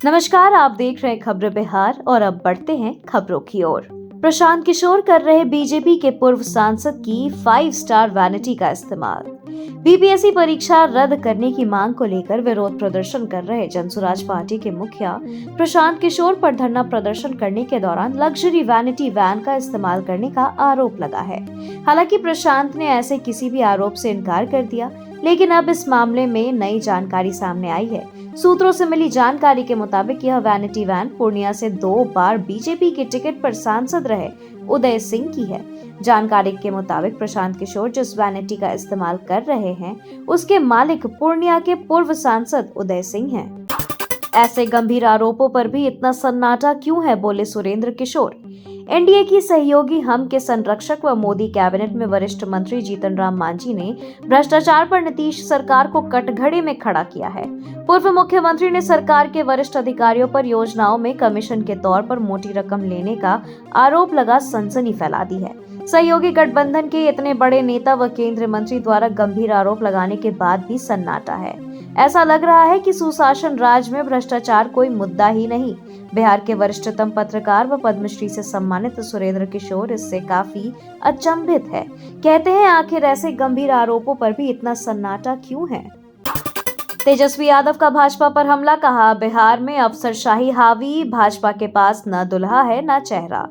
नमस्कार, आप देख रहे हैं खबरें बिहार और अब बढ़ते हैं खबरों की ओर। प्रशांत किशोर कर रहे बीजेपी के पूर्व सांसद की 5 स्टार वैनिटी का इस्तेमाल। बीपीएससी परीक्षा रद्द करने की मांग को लेकर विरोध प्रदर्शन कर रहे जनसुराज पार्टी के मुखिया प्रशांत किशोर पर धरना प्रदर्शन करने के दौरान लग्जरी वैनिटी वैन का इस्तेमाल करने का आरोप लगा है। हालांकि प्रशांत ने ऐसे किसी भी आरोप से इनकार कर दिया, लेकिन अब इस मामले में नई जानकारी सामने आई है। सूत्रों से मिली जानकारी के मुताबिक यह वैनिटी वैन पूर्णिया से 2 बार बीजेपी के टिकट पर सांसद रहे उदय सिंह की है। जानकारी के मुताबिक प्रशांत किशोर जिस वैनिटी का इस्तेमाल कर रहे हैं, उसके मालिक पूर्णिया के पूर्व सांसद उदय सिंह हैं। ऐसे गंभीर आरोपों पर भी इतना सन्नाटा क्यों है, बोले सुरेंद्र किशोर। एनडीए की सहयोगी हम के संरक्षक व मोदी कैबिनेट में वरिष्ठ मंत्री जीतन राम मांझी ने भ्रष्टाचार पर नीतीश सरकार को कटघरे में खड़ा किया है। पूर्व मुख्यमंत्री ने सरकार के वरिष्ठ अधिकारियों पर योजनाओं में कमीशन के तौर पर मोटी रकम लेने का आरोप लगा सनसनी फैला दी है। सहयोगी गठबंधन के इतने बड़े नेता व केंद्रीय मंत्री द्वारा गंभीर आरोप लगाने के बाद भी सन्नाटा है। ऐसा लग रहा है कि सुशासन राज में भ्रष्टाचार कोई मुद्दा ही नहीं। बिहार के वरिष्ठतम पत्रकार व पद्मश्री से सम्मानित सुरेंद्र किशोर इससे काफी अचंभित है। कहते हैं, आखिर ऐसे गंभीर आरोपों पर भी इतना सन्नाटा क्यों है। तेजस्वी यादव का भाजपा पर हमला, कहा बिहार में अफसरशाही हावी, भाजपा के पास न दुल्हा है न चेहरा।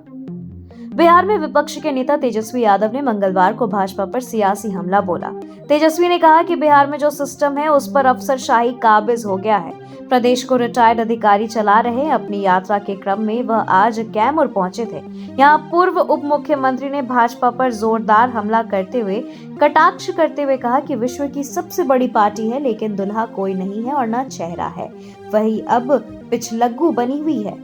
बिहार में विपक्ष के नेता तेजस्वी यादव ने मंगलवार को भाजपा पर सियासी हमला बोला। तेजस्वी ने कहा कि बिहार में जो सिस्टम है उस पर अफसरशाही काबिज हो गया है। प्रदेश को रिटायर्ड अधिकारी चला रहे हैं। अपनी यात्रा के क्रम में वह आज कैमूर पहुंचे थे। यहां पूर्व उप मुख्यमंत्री ने भाजपा पर जोरदार हमला करते हुए कटाक्ष करते हुए कहा कि विश्व की सबसे बड़ी पार्टी है, लेकिन दुल्हा कोई नहीं है और न चेहरा है, वही अब पिछलग्गू बनी हुई है।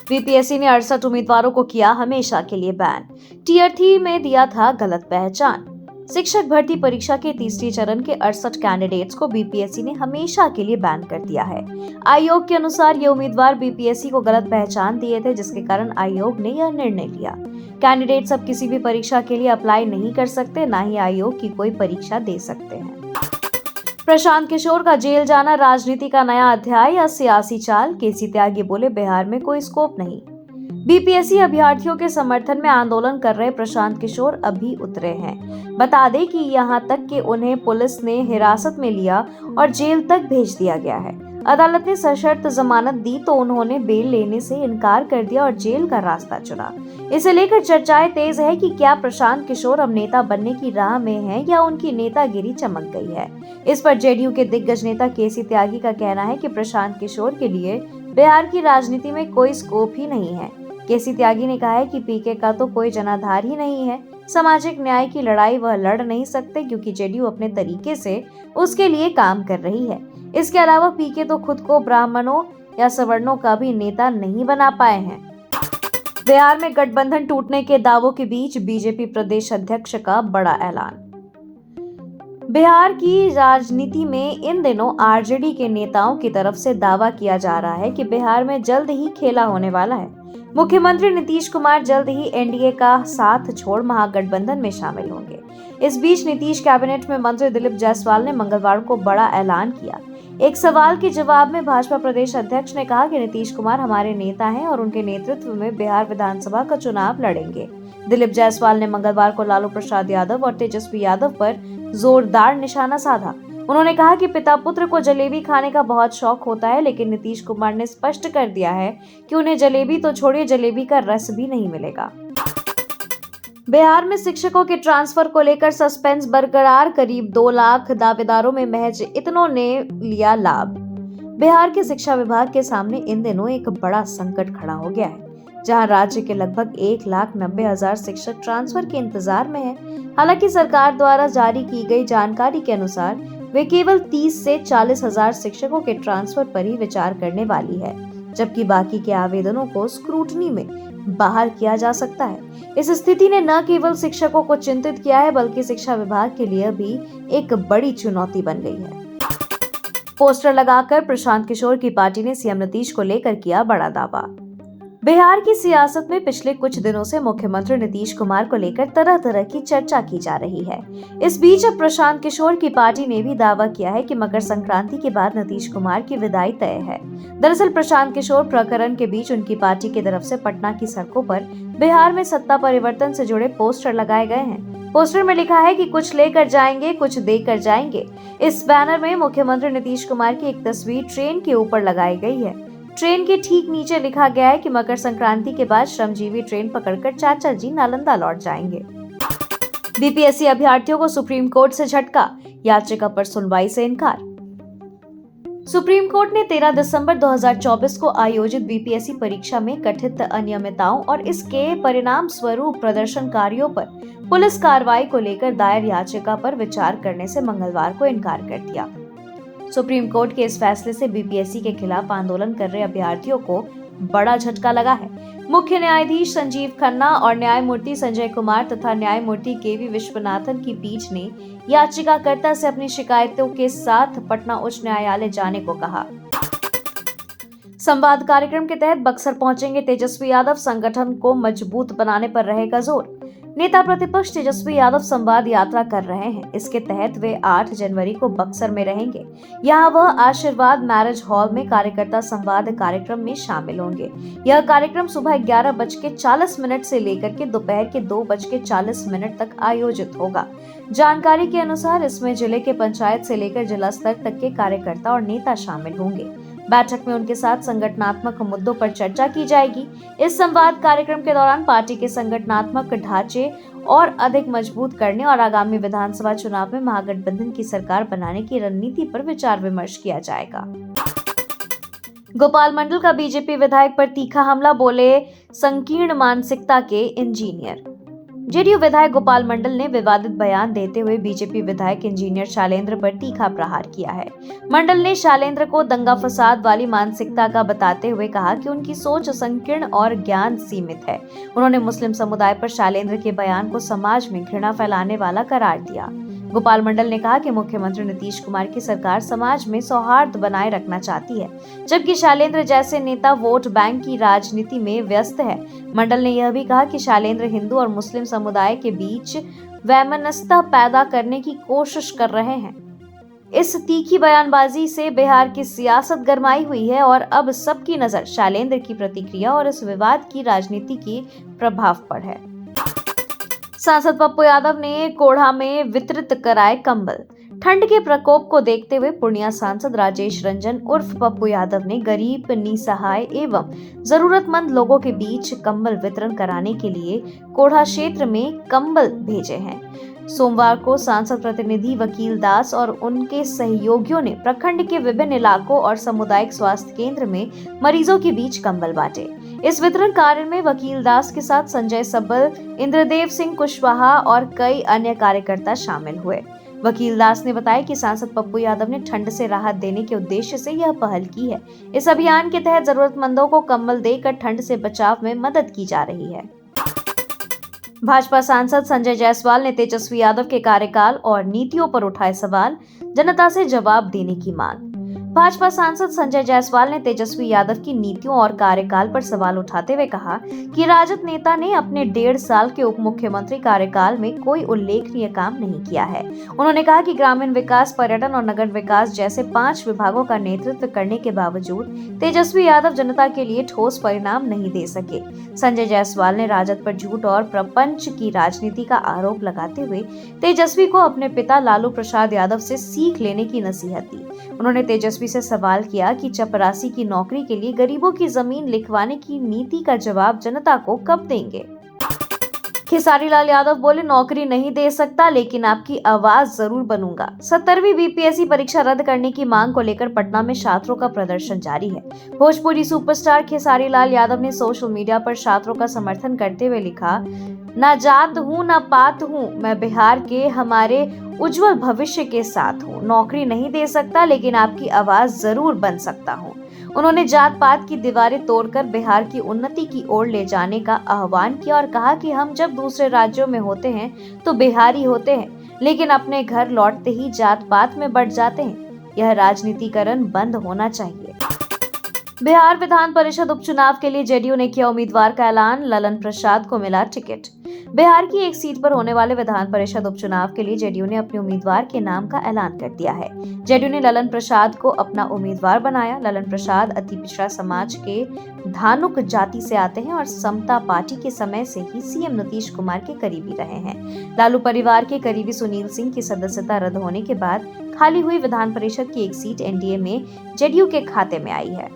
बीपीएससी ने 68 उम्मीदवारों को किया हमेशा के लिए बैन। टियर 3 में दिया था गलत पहचान। शिक्षक भर्ती परीक्षा के तीसरे चरण के 68 कैंडिडेट्स को बीपीएससी ने हमेशा के लिए बैन कर दिया है। आयोग के अनुसार ये उम्मीदवार बीपीएससी को गलत पहचान दिए थे, जिसके कारण आयोग ने यह निर्णय लिया। कैंडिडेट्स अब किसी भी परीक्षा के लिए अप्लाई नहीं कर सकते, न ही आयोग की कोई परीक्षा दे सकते हैं। प्रशांत किशोर का जेल जाना राजनीति का नया अध्याय या सियासी चाल, केसी त्यागी बोले बिहार में कोई स्कोप नहीं। बीपीएससी अभ्यर्थियों के समर्थन में आंदोलन कर रहे प्रशांत किशोर अभी उतरे हैं। बता दें कि यहां तक कि उन्हें पुलिस ने हिरासत में लिया और जेल तक भेज दिया गया है। अदालत ने सशर्त जमानत दी तो उन्होंने बेल लेने से इनकार कर दिया और जेल का रास्ता चुना। इसे लेकर चर्चाएं तेज है कि क्या प्रशांत किशोर अब नेता बनने की राह में हैं या उनकी नेतागिरी चमक गई है। इस पर जेडीयू के दिग्गज नेता केसी त्यागी का कहना है कि प्रशांत किशोर के लिए बिहार की राजनीति में कोई स्कोप ही नहीं है। केसी त्यागी ने कहा है कि पीके का तो कोई जनाधार ही नहीं है। सामाजिक न्याय की लड़ाई वह लड़ नहीं सकते क्योंकि जेडीयू अपने तरीके से उसके लिए काम कर रही है। इसके अलावा पीके तो खुद को ब्राह्मणों या सवर्णों का भी नेता नहीं बना पाए हैं। बिहार में गठबंधन टूटने के दावों के बीच बीजेपी प्रदेश अध्यक्ष का बड़ा ऐलान। बिहार की राजनीति में इन दिनों आरजेडी के नेताओं की तरफ से दावा किया जा रहा है कि बिहार में जल्द ही खेला होने वाला है। मुख्यमंत्री नीतीश कुमार जल्द ही एनडीए का साथ छोड़ महागठबंधन में शामिल होंगे। इस बीच नीतीश कैबिनेट में मंत्री दिलीप जायसवाल ने मंगलवार को बड़ा ऐलान किया। एक सवाल के जवाब में भाजपा प्रदेश अध्यक्ष ने कहा कि नीतीश कुमार हमारे नेता हैं और उनके नेतृत्व में बिहार विधानसभा का चुनाव लड़ेंगे। दिलीप जायसवाल ने मंगलवार को लालू प्रसाद यादव और तेजस्वी यादव पर जोरदार निशाना साधा। उन्होंने कहा कि पिता पुत्र को जलेबी खाने का बहुत शौक होता है, लेकिन नीतीश कुमार ने स्पष्ट कर दिया है कि उन्हें जलेबी तो छोड़िए, जलेबी का रस भी नहीं मिलेगा। बिहार में शिक्षकों के ट्रांसफर को लेकर सस्पेंस बरकरार। करीब 2 लाख दावेदारों में महज इतनों ने लिया लाभ। बिहार के शिक्षा विभाग के सामने इन दिनों एक बड़ा संकट खड़ा हो गया है, जहां राज्य के लगभग 1,90,000 शिक्षक ट्रांसफर के इंतजार में हैं। हालांकि सरकार द्वारा जारी की गई जानकारी के अनुसार वे केवल 30 से 40,000 शिक्षकों के ट्रांसफर पर ही विचार करने वाली है, जबकि बाकी के आवेदनों को स्क्रूटनी में बाहर किया जा सकता है। इस स्थिति ने न केवल शिक्षकों को चिंतित किया है, बल्कि शिक्षा विभाग के लिए भी एक बड़ी चुनौती बन गई है। पोस्टर लगाकर प्रशांत किशोर की पार्टी ने सीएम नीतीश को लेकर किया बड़ा दावा। बिहार की सियासत में पिछले कुछ दिनों से मुख्यमंत्री नीतीश कुमार को लेकर तरह तरह की चर्चा की जा रही है। इस बीच अब प्रशांत किशोर की पार्टी ने भी दावा किया है कि मकर संक्रांति के बाद नीतीश कुमार की विदाई तय है। दरअसल प्रशांत किशोर प्रकरण के बीच उनकी पार्टी की तरफ से पटना की सड़कों पर बिहार में सत्ता परिवर्तन से जुड़े पोस्टर लगाए गए हैं। पोस्टर में लिखा है कि कुछ लेकर जाएंगे, कुछ देकर जाएंगे। इस बैनर में मुख्यमंत्री नीतीश कुमार की एक तस्वीर ट्रेन के ऊपर लगाई गई है। ट्रेन के ठीक नीचे लिखा गया है कि मकर संक्रांति के बाद श्रमजीवी ट्रेन पकड़कर चाचा जी नालंदा लौट जाएंगे। बीपीएससी अभ्यर्थियों को सुप्रीम कोर्ट से झटका, याचिका पर सुनवाई से इनकार। सुप्रीम कोर्ट ने 13 दिसंबर 2024 को आयोजित बीपीएससी परीक्षा में कथित अनियमितताओं और इसके परिणाम स्वरूप प्रदर्शनकारियों पर पुलिस कार्रवाई को लेकर दायर याचिका पर विचार करने से मंगलवार को इनकार कर दिया। सुप्रीम कोर्ट के इस फैसले से बीपीएससी के खिलाफ आंदोलन कर रहे अभ्यर्थियों को बड़ा झटका लगा है। मुख्य न्यायाधीश संजीव खन्ना और न्यायमूर्ति संजय कुमार तथा न्यायमूर्ति केवी विश्वनाथन की पीठ ने याचिकाकर्ता से अपनी शिकायतों के साथ पटना उच्च न्यायालय जाने को कहा। संवाद कार्यक्रम के तहत बक्सर पहुंचेंगे तेजस्वी यादव, संगठन को मजबूत बनाने पर रहेगा जोर। नेता प्रतिपक्ष तेजस्वी यादव संवाद यात्रा कर रहे हैं। इसके तहत वे 8 जनवरी को बक्सर में रहेंगे। यहाँ वह आशीर्वाद मैरिज हॉल में कार्यकर्ता संवाद कार्यक्रम में शामिल होंगे। यह कार्यक्रम सुबह 11:40 से लेकर के दोपहर के 2:40 तक आयोजित होगा। जानकारी के अनुसार इसमें जिले के पंचायत से लेकर जिला स्तर तक के कार्यकर्ता और नेता शामिल होंगे। बैठक में उनके साथ संगठनात्मक मुद्दों पर चर्चा की जाएगी। इस संवाद कार्यक्रम के दौरान पार्टी के संगठनात्मक ढांचे और अधिक मजबूत करने और आगामी विधानसभा चुनाव में महागठबंधन की सरकार बनाने की रणनीति पर विचार विमर्श किया जाएगा। गोपाल मंडल का बीजेपी विधायक पर तीखा हमला, बोले संकीर्ण मानसिकता के इंजीनियर। जेडीयू विधायक गोपाल मंडल ने विवादित बयान देते हुए बीजेपी विधायक इंजीनियर शैलेंद्र पर तीखा प्रहार किया है। मंडल ने शैलेंद्र को दंगा फसाद वाली मानसिकता का बताते हुए कहा कि उनकी सोच संकीर्ण और ज्ञान सीमित है। उन्होंने मुस्लिम समुदाय पर शैलेंद्र के बयान को समाज में घृणा फैलाने वाला करार दिया। गोपाल मंडल ने कहा कि मुख्यमंत्री नीतीश कुमार की सरकार समाज में सौहार्द बनाए रखना चाहती है, जबकि शैलेंद्र जैसे नेता वोट बैंक की राजनीति में व्यस्त है। मंडल ने यह भी कहा कि शैलेंद्र हिंदू और मुस्लिम समुदाय के बीच वैमनस्यता पैदा करने की कोशिश कर रहे हैं। इस तीखी बयानबाजी से बिहार की सियासत गरमाई हुई है और अब सबकी नजर शैलेंद्र की प्रतिक्रिया और इस विवाद की राजनीति के प्रभाव पर है। सांसद पप्पू यादव ने कोढ़ा में वितरित कराए कंबल। ठंड के प्रकोप को देखते हुए पूर्णिया सांसद राजेश रंजन उर्फ पप्पू यादव ने गरीब, निसहाय एवं जरूरतमंद लोगों के बीच कंबल वितरण कराने के लिए कोढ़ा क्षेत्र में कंबल भेजे हैं। सोमवार को सांसद प्रतिनिधि वकील दास और उनके सहयोगियों ने प्रखंड के विभिन्न इलाकों और सामुदायिक स्वास्थ्य केंद्र में मरीजों के बीच कंबल बांटे। इस वितरण कार्य में वकील दास के साथ संजय सब्बल, इंद्रदेव सिंह कुशवाहा और कई अन्य कार्यकर्ता शामिल हुए। वकील दास ने बताया कि सांसद पप्पू यादव ने ठंड से राहत देने के उद्देश्य से यह पहल की है। इस अभियान के तहत जरूरतमंदों को कंबल देकर ठंड से बचाव में मदद की जा रही है। भाजपा सांसद संजय जायसवाल ने तेजस्वी यादव के कार्यकाल और नीतियों पर उठाए सवाल, जनता से जवाब देने की मांग। भाजपा सांसद संजय जायसवाल ने तेजस्वी यादव की नीतियों और कार्यकाल पर सवाल उठाते हुए कहा कि राजद नेता ने अपने 1.5 साल के उप मुख्यमंत्री कार्यकाल में कोई उल्लेखनीय काम नहीं किया है। उन्होंने कहा कि ग्रामीण विकास, पर्यटन और नगर विकास जैसे 5 विभागों का नेतृत्व करने के बावजूद तेजस्वी यादव जनता के लिए ठोस परिणाम नहीं दे सके। संजय जायसवाल ने राजद पर झूठ और प्रपंच की राजनीति का आरोप लगाते हुए तेजस्वी को अपने पिता लालू प्रसाद यादव से सीख लेने की नसीहत दी। उन्होंने तेजस्वी से सवाल किया कि चपरासी की नौकरी के लिए गरीबों की जमीन लिखवाने की नीति का जवाब जनता को कब देंगे। खेसारी लाल यादव बोले, नौकरी नहीं दे सकता लेकिन आपकी आवाज जरूर बनूंगा। 70वीं बीपीएससी परीक्षा रद्द करने की मांग को लेकर पटना में छात्रों का प्रदर्शन जारी है। भोजपुरी सुपरस्टार खेसारी लाल यादव ने सोशल मीडिया पर छात्रों का समर्थन करते हुए लिखा, ना जात हूँ ना पात हूँ, मैं बिहार के हमारे उज्जवल भविष्य के साथ हूँ। नौकरी नहीं दे सकता लेकिन आपकी आवाज जरूर बन सकता हूँ। उन्होंने जात पात की दीवारें तोड़कर बिहार की उन्नति की ओर ले जाने का आह्वान किया और कहा कि हम जब दूसरे राज्यों में होते हैं तो बिहारी होते हैं, लेकिन अपने घर लौटते ही जात पात में बढ़ जाते हैं। यह राजनीतिकरण बंद होना चाहिए। बिहार विधान परिषद उपचुनाव के लिए जेडीयू ने किया उम्मीदवार का ऐलान, ललन प्रसाद को मिला टिकट। बिहार की एक सीट पर होने वाले विधान परिषद उपचुनाव के लिए जेडीयू ने अपने उम्मीदवार के नाम का ऐलान कर दिया है। जेडीयू ने ललन प्रसाद को अपना उम्मीदवार बनाया। ललन प्रसाद अति पिछड़ा समाज के धानुक जाति से आते हैं और समता पार्टी के समय से ही सीएम नीतीश कुमार के करीबी रहे हैं। लालू परिवार के करीबी सुनील सिंह की सदस्यता रद्द होने के बाद खाली हुई विधान परिषद की एक सीट एनडीए में जेडीयू के खाते में आई है।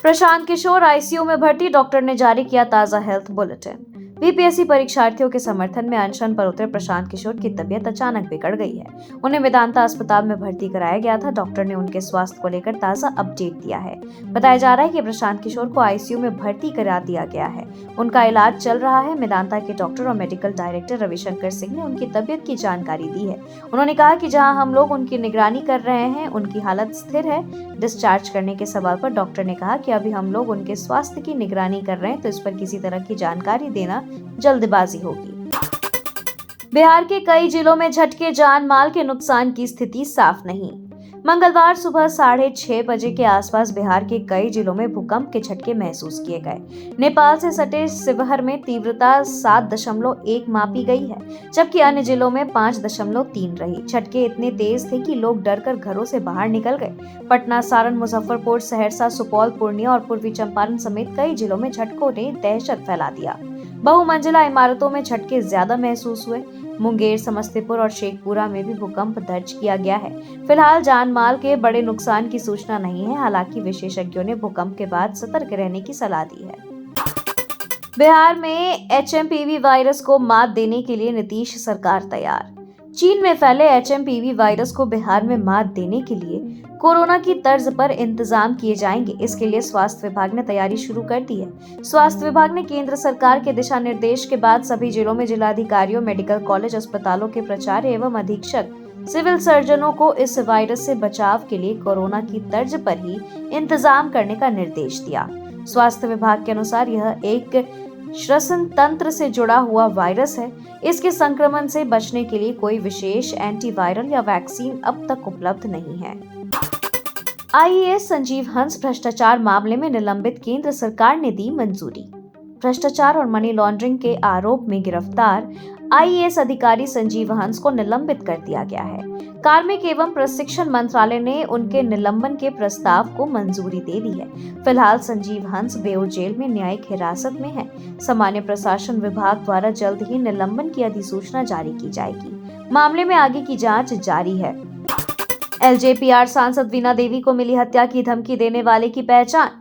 प्रशांत किशोर आईसीयू में भर्ती, डॉक्टर ने जारी किया ताजा हेल्थ बुलेटिन। बीपीएससी परीक्षार्थियों के समर्थन में अनशन पर उतरे प्रशांत किशोर की तबीयत अचानक बिगड़ गई है। उन्हें वेदांता अस्पताल में भर्ती कराया गया था। डॉक्टर ने उनके स्वास्थ्य को लेकर ताजा अपडेट दिया है। बताया जा रहा है कि प्रशांत किशोर को आईसीयू में भर्ती करा दिया गया है। उनका इलाज चल रहा है। वेदांता के डॉक्टर और मेडिकल डायरेक्टर रविशंकर सिंह ने उनकी तबीयत की जानकारी दी है। उन्होंने कहा कि जहाँ हम लोग उनकी निगरानी कर रहे हैं, उनकी हालत स्थिर है। डिस्चार्ज करने के सवाल पर डॉक्टर ने कहा कि अभी हम लोग उनके स्वास्थ्य की निगरानी कर रहे हैं, तो इस पर किसी तरह की जानकारी देना जल्दबाजी होगी। बिहार के कई जिलों में झटके, जान माल के नुकसान की स्थिति साफ नहीं। मंगलवार सुबह 6:30 बजे के आसपास बिहार के कई जिलों में भूकंप के झटके महसूस किए गए। नेपाल से सटे शिवहर में तीव्रता 7.1 मापी गई है, जबकि अन्य जिलों में 5.3 रही। झटके इतने तेज थे कि लोग डरकर घरों से बाहर निकल गए। पटना, सारण, मुजफ्फरपुर, सहरसा, सुपौल, पूर्णिया और पूर्वी चंपारण समेत कई जिलों में झटकों ने दहशत फैला दिया। बहुमंजिला इमारतों में झटके ज्यादा महसूस हुए। मुंगेर, समस्तीपुर और शेखपुरा में भी भूकंप दर्ज किया गया है। फिलहाल जान माल के बड़े नुकसान की सूचना नहीं है। हालांकि विशेषज्ञों ने भूकंप के बाद सतर्क रहने की सलाह दी है। बिहार में एचएमपीवी वायरस को मात देने के लिए नीतीश सरकार तैयार। चीन में फैले एचएमपीवी वायरस को बिहार में मात देने के लिए कोरोना की तर्ज पर इंतजाम किए जाएंगे। इसके लिए स्वास्थ्य विभाग ने तैयारी शुरू कर दी है। स्वास्थ्य विभाग ने केंद्र सरकार के दिशा निर्देश के बाद सभी जिलों में जिलाधिकारियों, मेडिकल कॉलेज, अस्पतालों के प्राचार्य एवं अधीक्षक, सिविल सर्जनों को इस वायरस से बचाव के लिए कोरोना की तर्ज पर ही इंतजाम करने का निर्देश दिया। स्वास्थ्य विभाग के अनुसार यह एक श्वसन तंत्र से जुड़ा हुआ वायरस है। इसके संक्रमण से बचने के लिए कोई विशेष एंटीवायरल या वैक्सीन अब तक उपलब्ध नहीं है। आईएएस संजीव हंस भ्रष्टाचार मामले में निलंबित, केंद्र सरकार ने दी मंजूरी। भ्रष्टाचार और मनी लॉन्ड्रिंग के आरोप में गिरफ्तार आईएएस अधिकारी संजीव हंस को निलंबित कर दिया गया है। कार्मिक एवं प्रशिक्षण मंत्रालय ने उनके निलंबन के प्रस्ताव को मंजूरी दे दी है। फिलहाल संजीव हंस बेऊर जेल में न्यायिक हिरासत में है। सामान्य प्रशासन विभाग द्वारा जल्द ही निलंबन की अधिसूचना जारी की जाएगी। मामले में आगे की जांच जारी है। एलजेपीआर सांसद वीणा देवी को मिली हत्या की धमकी देने वाले की पहचान।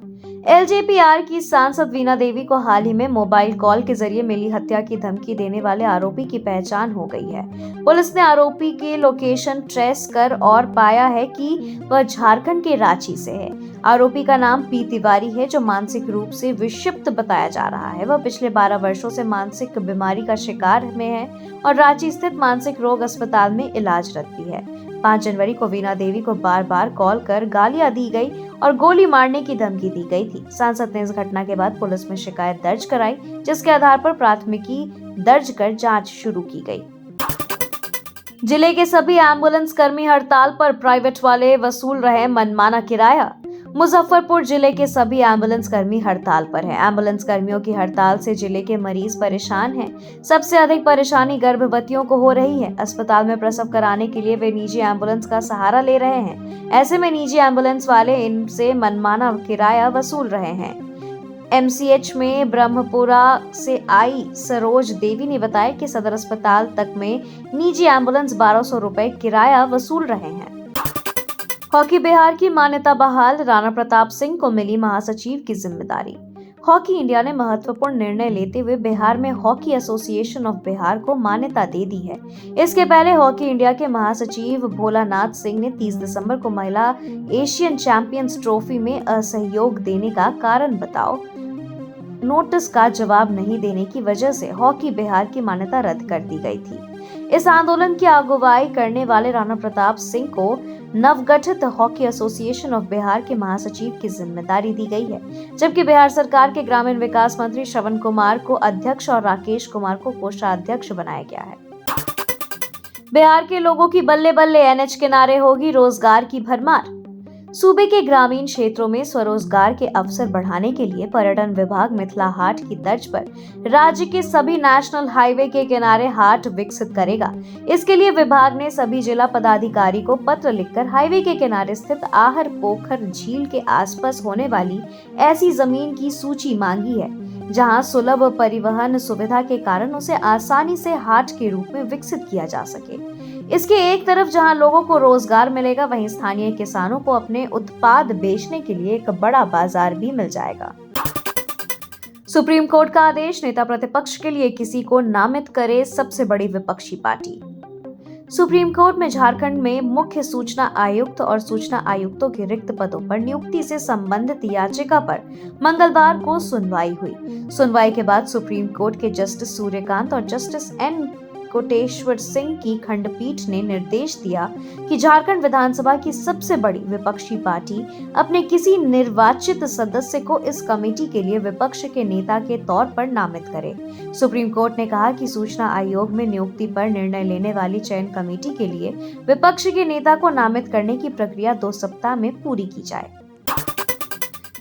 एलजेपीआर की सांसद वीणा देवी को हाल ही में मोबाइल कॉल के जरिए मिली हत्या की धमकी देने वाले आरोपी की पहचान हो गई है। पुलिस ने आरोपी की लोकेशन ट्रेस कर और पाया है कि वह झारखंड के रांची से है। आरोपी का नाम पी तिवारी है, जो मानसिक रूप से विक्षिप्त बताया जा रहा है। वह पिछले 12 वर्षों से मानसिक बीमारी का शिकार में है और रांची स्थित मानसिक रोग अस्पताल में इलाजरत भी है। 5 जनवरी को वीणा देवी को बार बार कॉल कर गालियां दी गई और गोली मारने की धमकी दी गई थी। सांसद ने इस घटना के बाद पुलिस में शिकायत दर्ज कराई, जिसके आधार पर प्राथमिकी दर्ज कर जांच शुरू की गई। जिले के सभी एम्बुलेंस कर्मी हड़ताल पर, प्राइवेट वाले वसूल रहे मनमाना किराया। मुजफ्फरपुर जिले के सभी एम्बुलेंस कर्मी हड़ताल पर हैं। एम्बुलेंस कर्मियों की हड़ताल से जिले के मरीज परेशान हैं। सबसे अधिक परेशानी गर्भवतियों को हो रही है। अस्पताल में प्रसव कराने के लिए वे निजी एम्बुलेंस का सहारा ले रहे हैं। ऐसे में निजी एम्बुलेंस वाले इनसे मनमाना किराया वसूल रहे हैं। एमसीएच में ब्रह्मपुरा से आई सरोज देवी ने बताया कि सदर अस्पताल तक में निजी एम्बुलेंस 1200 रुपए किराया वसूल रहे हैं। हॉकी बिहार की मान्यता बहाल, राणा प्रताप सिंह को मिली महासचिव की जिम्मेदारी। हॉकी इंडिया ने महत्वपूर्ण निर्णय लेते हुए बिहार में हॉकी एसोसिएशन ऑफ बिहार को मान्यता दे दी है। इसके पहले हॉकी इंडिया के महासचिव भोलानाथ सिंह ने 30 दिसंबर को महिला एशियन चैंपियंस ट्रॉफी में असहयोग देने का कारण बताओ नोटिस का जवाब नहीं देने की वजह से हॉकी बिहार की मान्यता रद्द कर दी गई थी। इस आंदोलन की अगुवाई करने वाले राणा प्रताप सिंह को नवगठित हॉकी एसोसिएशन ऑफ बिहार के महासचिव की जिम्मेदारी दी गई है, जबकि बिहार सरकार के ग्रामीण विकास मंत्री श्रवण कुमार को अध्यक्ष और राकेश कुमार को कोषाध्यक्ष बनाया गया है। बिहार के लोगों की बल्ले बल्ले, एनएच किनारे होगी रोजगार की भरमार। सूबे के ग्रामीण क्षेत्रों में स्वरोजगार के अवसर बढ़ाने के लिए पर्यटन विभाग मिथिला हाट की तर्ज पर राज्य के सभी नेशनल हाईवे के किनारे हाट विकसित करेगा। इसके लिए विभाग ने सभी जिला पदाधिकारी को पत्र लिखकर हाईवे के किनारे स्थित आहर पोखर झील के आसपास होने वाली ऐसी जमीन की सूची मांगी है जहां सुलभ परिवहन सुविधा के कारण उसे आसानी से हाट के रूप में विकसित किया जा सके। इसके एक तरफ जहां लोगों को रोजगार मिलेगा, वहीं स्थानीय किसानों को अपने उत्पाद बेचने के लिए एक बड़ा बाजार भी मिल जाएगा। सुप्रीम कोर्ट का आदेश, नेता प्रतिपक्ष के लिए किसी को नामित करे सबसे बड़ी विपक्षी पार्टी। सुप्रीम कोर्ट में झारखंड में मुख्य सूचना आयुक्त और सूचना आयुक्तों के रिक्त पदों पर नियुक्ति से संबंधित याचिका पर मंगलवार को सुनवाई हुई। सुनवाई के बाद सुप्रीम कोर्ट के जस्टिस सूर्यकांत और जस्टिस एन कोटेश्वर सिंह की खंडपीठ ने निर्देश दिया कि झारखंड विधानसभा की सबसे बड़ी विपक्षी पार्टी अपने किसी निर्वाचित सदस्य को इस कमेटी के लिए विपक्ष के नेता के तौर पर नामित करे। सुप्रीम कोर्ट ने कहा कि सूचना आयोग में नियुक्ति पर निर्णय लेने वाली चयन कमेटी के लिए विपक्ष के नेता को नामित करने की प्रक्रिया 2 सप्ताह में पूरी की जाए।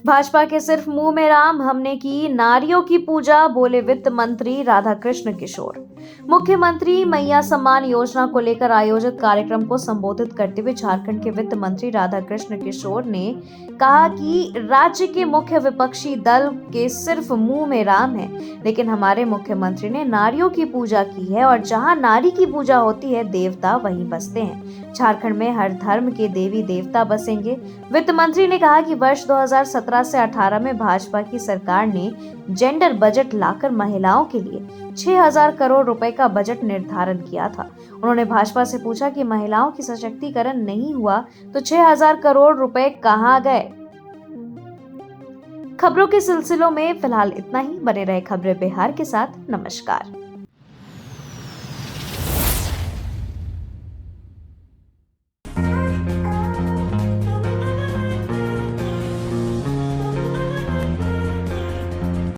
भाजपा के सिर्फ मुंह में राम, हमने की नारियों की पूजा, बोले वित्त मंत्री राधाकृष्ण किशोर। मुख्यमंत्री मैया सम्मान योजना को लेकर आयोजित कार्यक्रम को संबोधित करते हुए झारखंड के वित्त मंत्री राधाकृष्ण किशोर ने कहा कि राज्य के मुख्य विपक्षी दल के सिर्फ मुंह में राम है, लेकिन हमारे मुख्यमंत्री ने नारियों की पूजा की है और जहां नारी की पूजा होती है, देवता वहीं बसते हैं। झारखंड में हर धर्म के देवी देवता बसेंगे। वित्त मंत्री ने कहा कि वर्ष 2017 से 18 में भाजपा की सरकार ने जेंडर बजट लाकर महिलाओं के लिए 6000 करोड़ रुपए का बजट निर्धारण किया था। उन्होंने भाजपा से पूछा कि महिलाओं की सशक्तिकरण नहीं हुआ तो 6000 करोड़ रुपए कहां गए। खबरों के सिलसिलों में फिलहाल इतना ही। बने रहे खबरें बिहार के साथ। नमस्कार।